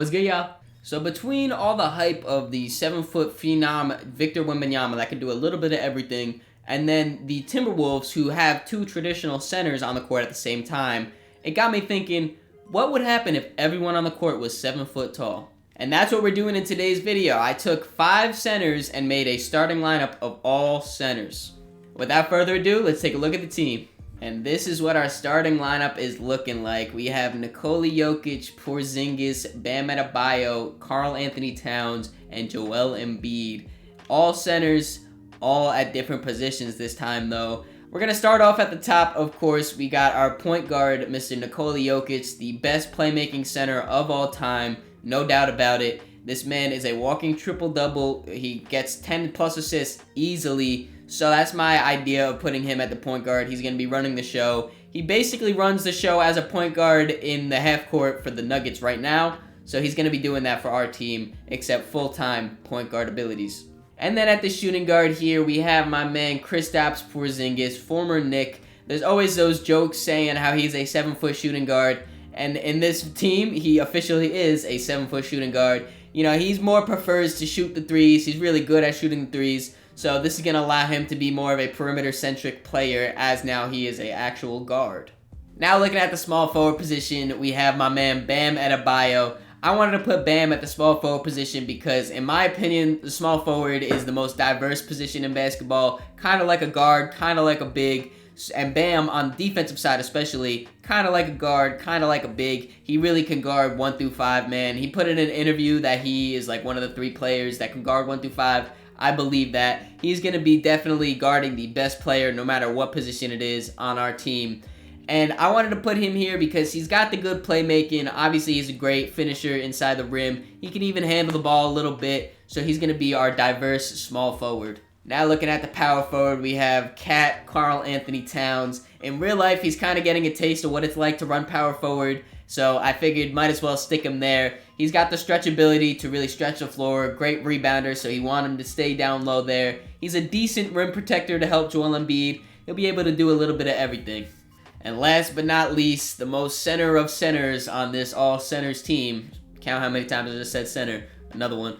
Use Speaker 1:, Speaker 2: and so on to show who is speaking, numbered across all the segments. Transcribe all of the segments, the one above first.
Speaker 1: What's good, y'all? So between all the hype of the 7-foot phenom Victor Wembanyama that can do a little bit of everything, and then the Timberwolves who have two traditional centers on the court at the same time, it got me thinking, what would happen if everyone on the court was 7 foot tall? And that's what we're doing in today's video. I took 5 centers and made a starting lineup of all centers. Without further ado, let's take a look at the team. And this is what our starting lineup is looking like. We have Nikola Jokic, Porzingis, Bam Adebayo, Karl Anthony Towns, and Joel Embiid. All centers, all at different positions this time though. We're going to start off at the top, of course. We got our point guard, Mr. Nikola Jokic, the best playmaking center of all time. No doubt about it. This man is a walking triple-double. He gets 10 plus assists easily. So that's my idea of putting him at the point guard. He's going to be running the show. He basically runs the show as a point guard in the half court for the Nuggets right now. So he's going to be doing that for our team, except full-time point guard abilities. And then at the shooting guard here, we have my man Kristaps Porzingis, former Knick. There's always those jokes saying how he's a 7-foot shooting guard. And in this team, he officially is a 7-foot shooting guard. You know, he's more prefers to shoot the threes. He's really good at shooting the threes. So this is going to allow him to be more of a perimeter-centric player, as now he is an actual guard. Now looking at the small forward position, we have my man Bam Adebayo. I wanted to put Bam at the small forward position because, in my opinion, the small forward is the most diverse position in basketball. Kind of like a guard, kind of like a big. And Bam, on the defensive side especially, kind of like a guard, kind of like a big. He really can guard 1 through 5, man. He put in an interview that he is like one of the 3 players that can guard 1 through 5. I believe that. He's going to be definitely guarding the best player no matter what position it is on our team. And I wanted to put him here because he's got the good playmaking. Obviously, he's a great finisher inside the rim. He can even handle the ball a little bit. So he's going to be our diverse small forward. Now looking at the power forward, we have Karl Anthony Towns. In real life, he's kind of getting a taste of what it's like to run power forward. So I figured might as well stick him there. He's got the stretchability to really stretch the floor. Great rebounder, so you want him to stay down low there. He's a decent rim protector to help Joel Embiid. He'll be able to do a little bit of everything. And last but not least, the most center of centers on this all centers team. Count how many times I just said center. Another one.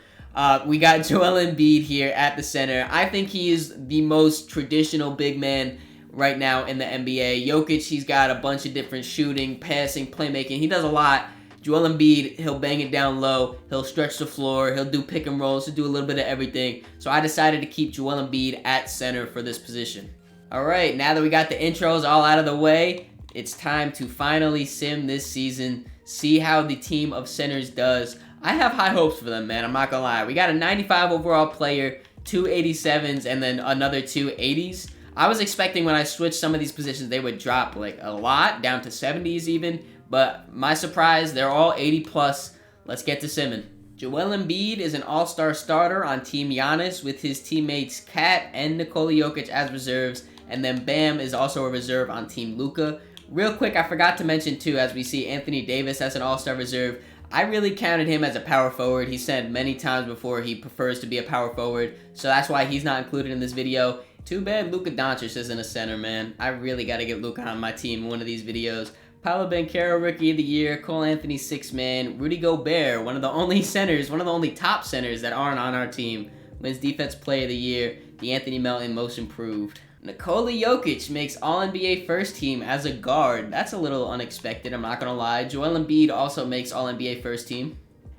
Speaker 1: We got Joel Embiid here at the center. I think he is the most traditional big man right now in the NBA. Jokic, he's got a bunch of different shooting, passing, playmaking. He does a lot. Joel Embiid, he'll bang it down low. He'll stretch the floor. He'll do pick and rolls. He'll do a little bit of everything. So I decided to keep Joel Embiid at center for this position. All right, now that we got the intros all out of the way, it's time to finally sim this season, see how the team of centers does. I have high hopes for them, man. I'm not going to lie. We got a 95 overall player, 2 87s, and then another 2 80s. I was expecting when I switched some of these positions, they would drop like a lot, down to 70s even. But my surprise, they're all 80 plus. Let's get to simming. Joel Embiid is an all-star starter on Team Giannis with his teammates Kat and Nikola Jokic as reserves. And then Bam is also a reserve on Team Luka. Real quick, I forgot to mention too, as we see Anthony Davis as an all-star reserve, I really counted him as a power forward. He said many times before he prefers to be a power forward, so that's why he's not included in this video. Too bad Luka Doncic isn't a center, man. I really got to get Luka on my team in one of these videos. Paolo Banchero, Rookie of the Year. Cole Anthony, 6th man. Rudy Gobert, one of the only centers, one of the only top centers that aren't on our team. Wins Defense Player of the Year. DeAnthony Melton, Most Improved. Nikola Jokic makes All-NBA First Team as a guard. That's a little unexpected, I'm not going to lie. Joel Embiid also makes All-NBA First Team.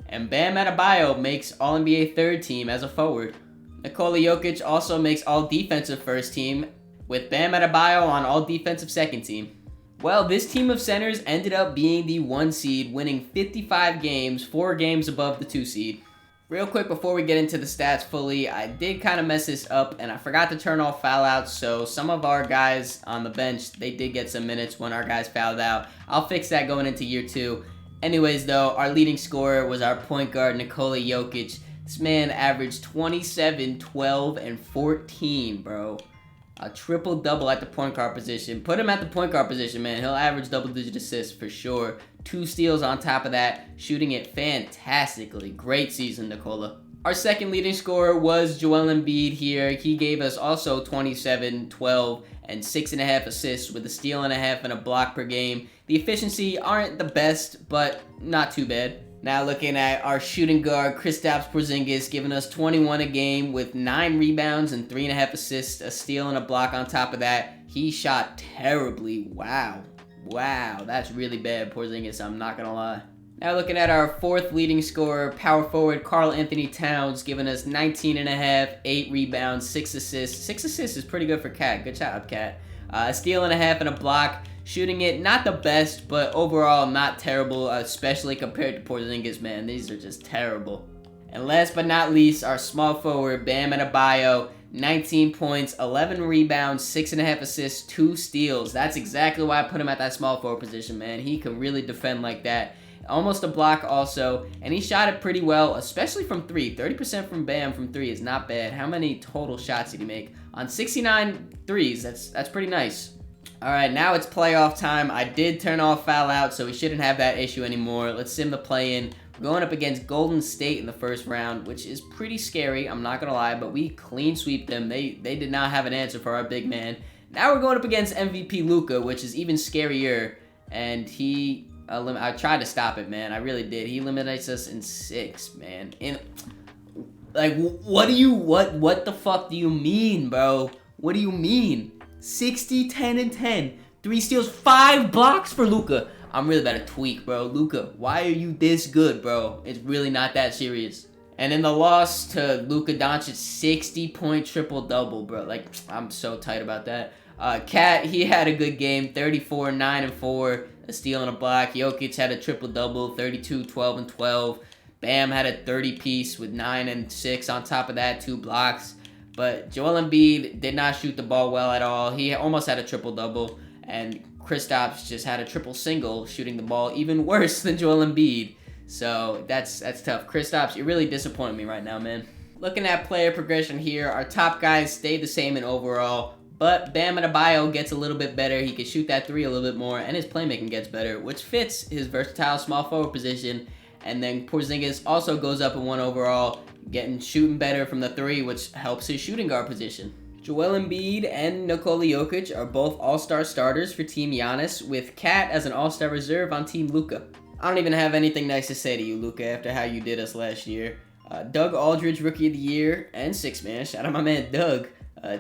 Speaker 1: And Bam Adebayo makes All-NBA Third Team as a forward. Nikola Jokic also makes All-Defensive First Team, with Bam Adebayo on All-Defensive Second Team. Well, this team of centers ended up being the 1 seed, winning 55 games, 4 games above the 2 seed. Real quick before we get into the stats fully, I did kind of mess this up and I forgot to turn off foul outs, so some of our guys on the bench, they did get some minutes when our guys fouled out. I'll fix that going into year 2. Anyways though, our leading scorer was our point guard Nikola Jokic. This man averaged 27, 12, and 14, bro. A triple-double at the point guard position. Put him at the point guard position, man. He'll average double-digit assists for sure. 2 steals on top of that. Shooting it fantastically. Great season, Nikola. Our second leading scorer was Joel Embiid here. He gave us also 27, 12, and 6.5 assists with a steal and a half and a block per game. The efficiency aren't the best, but not too bad. Now looking at our shooting guard, Kristaps Porzingis, giving us 21 a game with 9 rebounds and 3.5 assists, a steal and a block on top of that. He shot terribly. Wow. Wow, that's really bad, Porzingis, I'm not gonna lie. Now looking at our 4th leading scorer, power forward Karl Anthony Towns, giving us 19.5, 8 rebounds, 6 assists. 6 assists is pretty good for Cat. Good job, Cat. A steal and a half and a block. Shooting it, not the best, but overall not terrible, especially compared to Porzingis, man. These are just terrible. And last but not least, our small forward, Bam Adebayo, 19 points, 11 rebounds, 6.5 assists, 2 steals. That's exactly why I put him at that small forward position, man. He can really defend like that. Almost a block also, and he shot it pretty well, especially from 3. 30% from Bam from 3 is not bad. How many total shots did he make? On 69 threes, that's pretty nice. Alright, now it's playoff time. I did turn off foul out, so we shouldn't have that issue anymore. Let's sim the play-in. We're going up against Golden State in the first round, which is pretty scary, I'm not gonna lie, but we clean sweep them. They did not have an answer for our big man. Now we're going up against MVP Luka, which is even scarier, and I tried to stop it, man. I really did. He eliminates us in 6, man. Like, what the fuck do you mean, bro? What do you mean? 60, 10, and 10. 3 steals, 5 blocks for Luka. I'm really about to tweak, bro. Luka, why are you this good, bro? It's really not that serious. And in the loss to Luka Doncic, 60-point triple-double, bro. Like, I'm so tight about that. Cat, he had a good game. 34, 9, and 4. A steal and a block. Jokic had a triple-double. 32, 12, and 12. Bam had a 30-piece with 9 and 6 on top of that. 2 blocks. But Joel Embiid did not shoot the ball well at all. He almost had a triple-double. And Kristaps just had a triple-single, shooting the ball even worse than Joel Embiid. So that's tough. Kristaps, you're really disappointing me right now, man. Looking at player progression here, our top guys stayed the same in overall. But Bam Adebayo gets a little bit better. He can shoot that 3 a little bit more. And his playmaking gets better, which fits his versatile small forward position. And then Porzingis also goes up in 1 overall, shooting better from the 3, which helps his shooting guard position. Joel Embiid and Nikola Jokic are both all-star starters for Team Giannis, with Kat as an all-star reserve on Team Luka. I don't even have anything nice to say to you, Luka, after how you did us last year. Doug Aldridge, Rookie of the Year, and 6-man. Shout out my man Doug.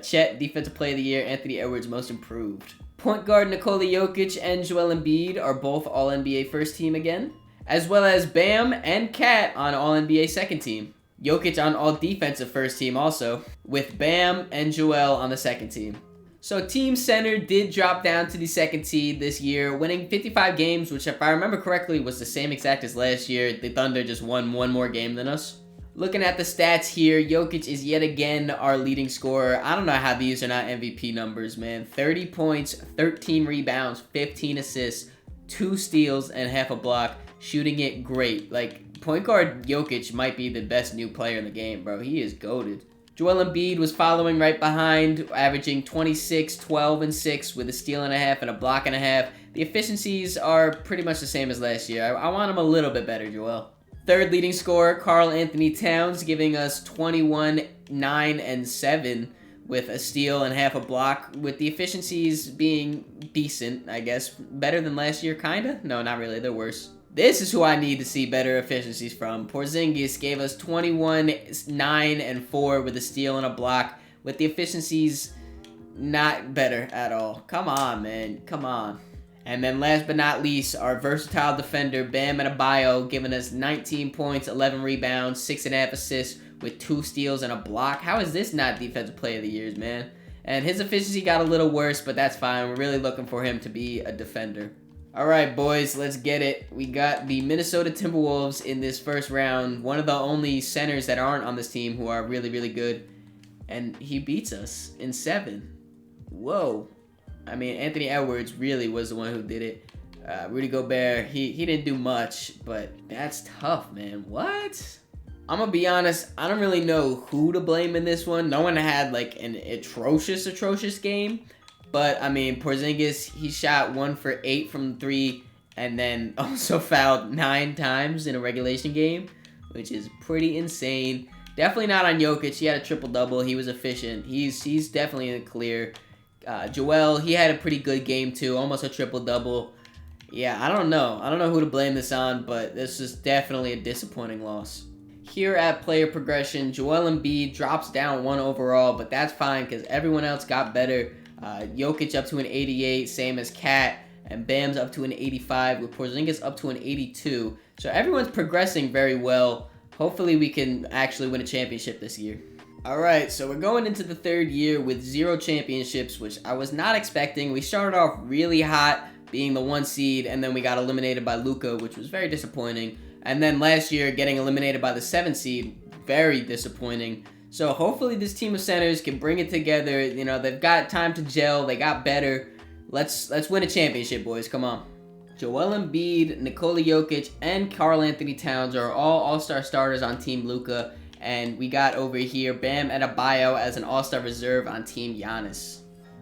Speaker 1: Chet, Defensive Player of the Year. Anthony Edwards, Most Improved. Point guard Nikola Jokic and Joel Embiid are both All-NBA First Team again, as well as Bam and Kat on All-NBA Second Team. Jokic on All-Defensive First Team also, with Bam and Joel on the second team. So Team Center did drop down to the second seed this year, winning 55 games, which if I remember correctly was the same exact as last year. The Thunder just won 1 more game than us. Looking at the stats here, Jokic is yet again our leading scorer. I don't know how these are not MVP numbers, man. 30 points, 13 rebounds, 15 assists, 2 steals, and half a block. Shooting it great. Like, point guard Jokic might be the best new player in the game, bro. He is goated. Joel Embiid was following right behind, averaging 26, 12, and 6 with a steal and a half and a block and a half. The efficiencies are pretty much the same as last year. I want him a little bit better, Joel. Third leading scorer, Karl Anthony Towns, giving us 21, 9, and 7 with a steal and half a block, with the efficiencies being decent, I guess. Better than last year, kinda? No, not really. They're worse. This is who I need to see better efficiencies from. Porzingis gave us 21, 9, and 4 with a steal and a block, with the efficiencies not better at all. Come on, man. Come on. And then last but not least, our versatile defender, Bam Adebayo, giving us 19 points, 11 rebounds, 6.5 assists, with 2 steals and a block. How is this not Defensive Player of the Year, man? And his efficiency got a little worse, but that's fine. We're really looking for him to be a defender. All right, boys, let's get it. We got the Minnesota Timberwolves in this first round. One of the only centers that aren't on this team who are really, really good. And he beats us in 7. Whoa. I mean, Anthony Edwards really was the one who did it. Rudy Gobert, he didn't do much, but that's tough, man. What? I'm going to be honest, I don't really know who to blame in this one. No one had, like, an atrocious game. But, I mean, Porzingis, he shot 1 for 8 from 3 and then also fouled 9 times in a regulation game, which is pretty insane. Definitely not on Jokic. He had a triple-double. He was efficient. He's definitely in the clear. Joel, he had a pretty good game too, almost a triple-double. Yeah, I don't know. I don't know who to blame this on, but this is definitely a disappointing loss. Here at player progression, Joel Embiid drops down 1 overall, but that's fine because everyone else got better. Jokic up to an 88, same as Kat, and Bam's up to an 85, with Porzingis up to an 82. So everyone's progressing very well. Hopefully we can actually win a championship this year. Alright, so we're going into the 3rd year with 0 championships, which I was not expecting. We started off really hot, being the 1 seed, and then we got eliminated by Luka, which was very disappointing. And then last year, getting eliminated by the 7 seed, very disappointing. So hopefully this team of centers can bring it together. You know, they've got time to gel. They got better. Let's win a championship, boys. Come on. Joel Embiid, Nikola Jokic, and Karl Anthony Towns are all all-star starters on Team Luka. And we got over here Bam Adebayo as an all-star reserve on Team Giannis.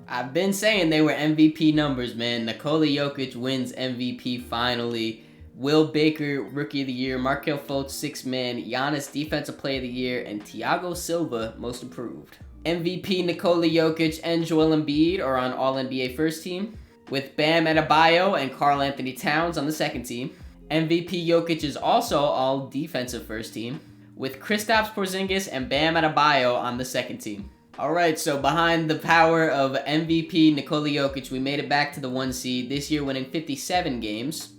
Speaker 1: I've been saying they were MVP numbers, man. Nikola Jokic wins MVP finally. Will Baker, Rookie of the Year. Markelle Fultz, 6th man. Giannis, Defensive Player of the Year. And Thiago Silva, Most Improved. MVP Nikola Jokic and Joel Embiid are on All-NBA first team, with Bam Adebayo and Karl Anthony Towns on the second team. MVP Jokic is also all defensive first team, with Kristaps Porzingis and Bam Adebayo on the second team. Alright, so behind the power of MVP Nikola Jokic, we made it back to the 1 seed, this year winning 57 games.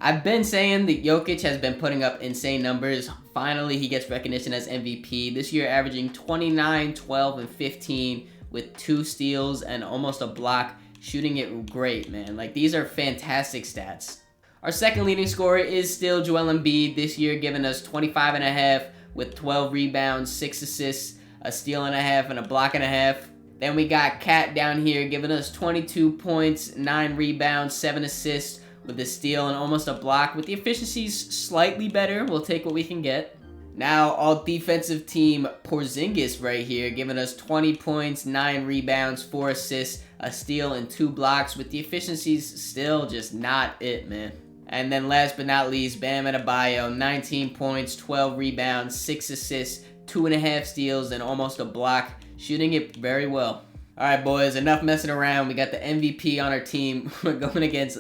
Speaker 1: I've been saying that Jokic has been putting up insane numbers. Finally, he gets recognition as MVP. This year averaging 29, 12, and 15 with 2 steals and almost a block. Shooting it great, man. Like, these are fantastic stats. Our second leading scorer is still Joel Embiid, this year giving us 25.5 with 12 rebounds, 6 assists, a steal and a half, and a block and a half. Then we got Kat down here giving us 22 points, 9 rebounds, 7 assists, with a steal and almost a block, with the efficiencies slightly better. We'll take what we can get. Now, all defensive team Porzingis right here, giving us 20 points, 9 rebounds, 4 assists, a steal, and 2 blocks, with the efficiencies still just not it, man. And then last but not least, Bam Adebayo, 19 points, 12 rebounds, 6 assists, 2.5 steals, and almost a block, shooting it very well. Alright, boys, enough messing around. We got the MVP on our team. We're going against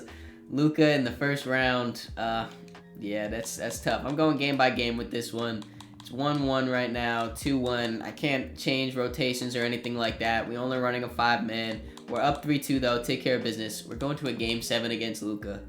Speaker 1: Luka in the first round. Yeah, that's tough. I'm going game by game with this one. It's 1-1 right now, 2-1. I can't change rotations or anything like that. We're only running a 5-man. We're up 3-2 though. Take care of business. We're going to a game 7 against Luka.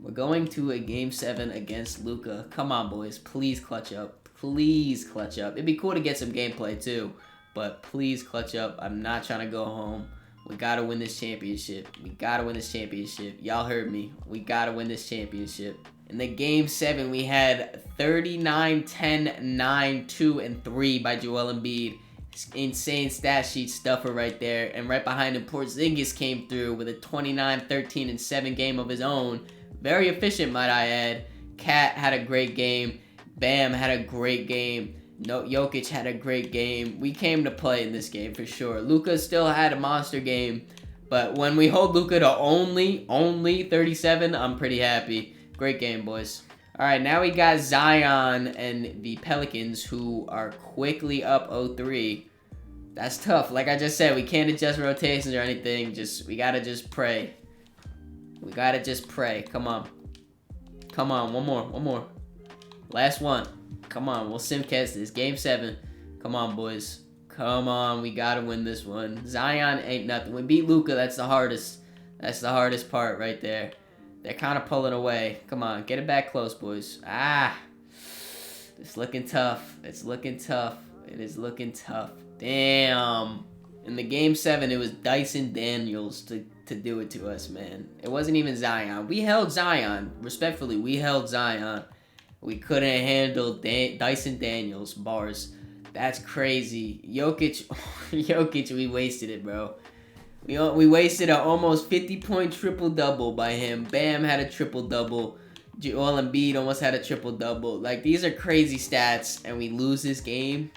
Speaker 1: We're going to a game 7 against Luka. Come on, boys. Please clutch up. Please clutch up. It'd be cool to get some gameplay too, but please clutch up. I'm not trying to go home. We gotta win this championship. We gotta win this championship. Y'all heard me. We gotta win this championship. In the game 7, we had 39, 10, 9, 2, and 3 by Joel Embiid. Insane stat sheet stuffer right there. And right behind him, Porzingis came through with a 29, 13, and 7 game of his own. Very efficient, might I add. Kat had a great game. Bam had a great game. No, Jokic had a great game. We came to play in this game for sure. Luka still had a monster game, but when we hold Luka to only 37, I'm pretty happy. Great game, boys. All right, now we got Zion and the Pelicans, who are quickly up 0-3. That's tough. Like I just said, we can't adjust rotations or anything. We gotta just pray. We gotta just pray. Come on. Come on, one more. Last one. Come on, we'll simcast this. Game 7. Come on, boys. Come on, we gotta win this one. Zion ain't nothing. We beat Luka, that's the hardest. That's the hardest part right there. They're kind of pulling away. Come on, get it back close, boys. It's looking tough. It's looking tough. It is looking tough. Damn. In the game 7, it was Dyson Daniels to do it to us, man. It wasn't even Zion. We held Zion. Respectfully, we held Zion. We couldn't handle Dyson Daniels bars. That's crazy. Jokic, we wasted it, bro. We wasted an almost 50-point triple-double by him. Bam had a triple-double. Joel Embiid almost had a triple-double. Like, these are crazy stats, and we lose this game.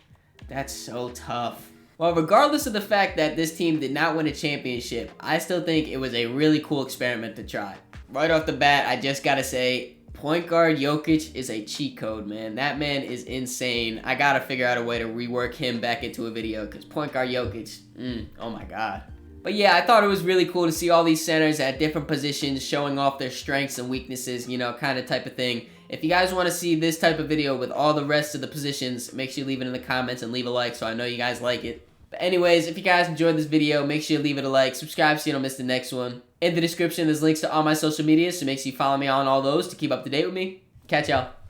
Speaker 1: That's so tough. Well, regardless of the fact that this team did not win a championship, I still think it was a really cool experiment to try. Right off the bat, I just gotta say, point guard Jokic is a cheat code, man. That man is insane. I gotta figure out a way to rework him back into a video, because point guard Jokic, oh my god. But yeah, I thought it was really cool to see all these centers at different positions showing off their strengths and weaknesses, you know, kind of type of thing. If you guys want to see this type of video with all the rest of the positions, make sure you leave it in the comments and leave a like so I know you guys like it. But anyways, if you guys enjoyed this video, make sure you leave it a like, subscribe so you don't miss the next one. In the description, there's links to all my social media, so make sure you follow me on all those to keep up to date with me. Catch y'all.